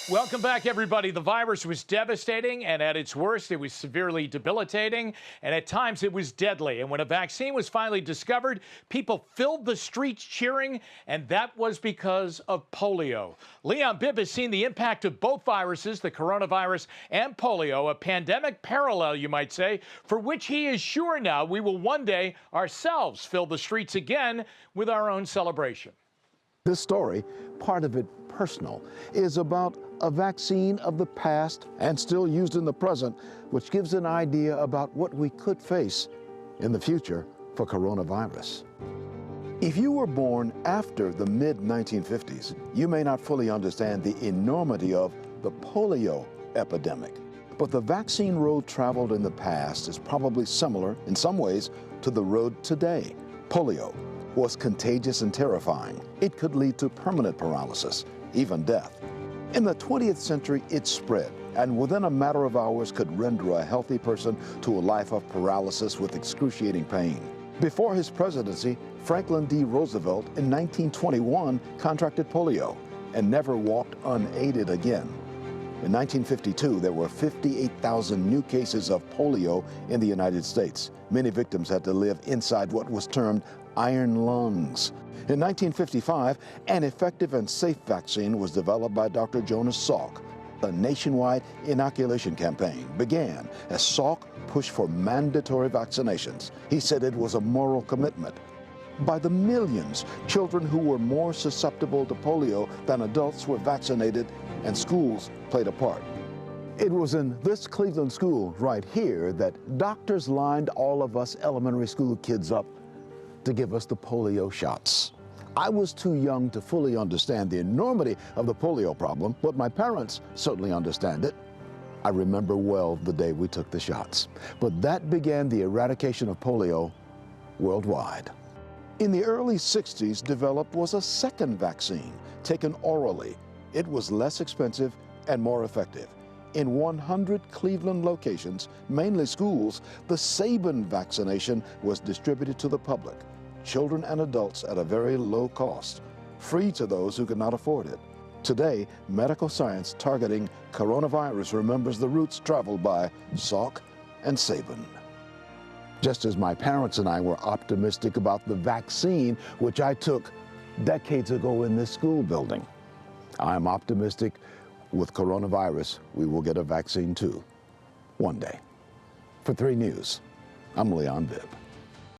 Welcome back, everybody. The virus was devastating, and at its worst, it was severely debilitating, and at times it was deadly. And when a vaccine was finally discovered, people filled the streets cheering, and that was because of polio. Leon-Bibb has seen the impact of both viruses, the coronavirus and polio, a pandemic parallel, you might say, for which he is sure now we will one day ourselves fill the streets again with our own celebration. This story, part of it personal, is about a vaccine of the past and still used in the present, which gives an idea about what we could face in the future for coronavirus. If you were born after the mid-1950s, you may not fully understand the enormity of the polio epidemic. But the vaccine road traveled in the past is probably similar in some ways to the road today. Polio was contagious and terrifying. It could lead to permanent paralysis, even death. In the 20th century, it spread, and within a matter of hours could render a healthy person to a life of paralysis with excruciating pain. Before his presidency, Franklin D. Roosevelt in 1921 contracted polio and never walked unaided again. In 1952, there were 58,000 new cases of polio in the United States. Many victims had to live inside what was termed iron lungs. In 1955, an effective and safe vaccine was developed by Dr. Jonas Salk. A nationwide inoculation campaign began as Salk pushed for mandatory vaccinations. He said it was a moral commitment. By the millions, children who were more susceptible to polio than adults were vaccinated, and schools played a part. It was in this Cleveland school right here that doctors lined all of us elementary school kids up to give us the polio shots. I was too young to fully understand the enormity of the polio problem, but my parents certainly understand it. I remember well the day we took the shots. But that began the eradication of polio worldwide. In the early 60s, developed was a second vaccine, taken orally. It was less expensive and more effective. In 100 Cleveland locations, mainly schools, the Sabin vaccination was distributed to the public, children and adults at a very low cost, free to those who could not afford it. Today, medical science targeting coronavirus remembers the routes traveled by Salk and Sabin. Just as my parents and I were optimistic about the vaccine, which I took decades ago in this school building, I'm optimistic with coronavirus we will get a vaccine too, one day. For 3 News, I'm Leon-Bibb.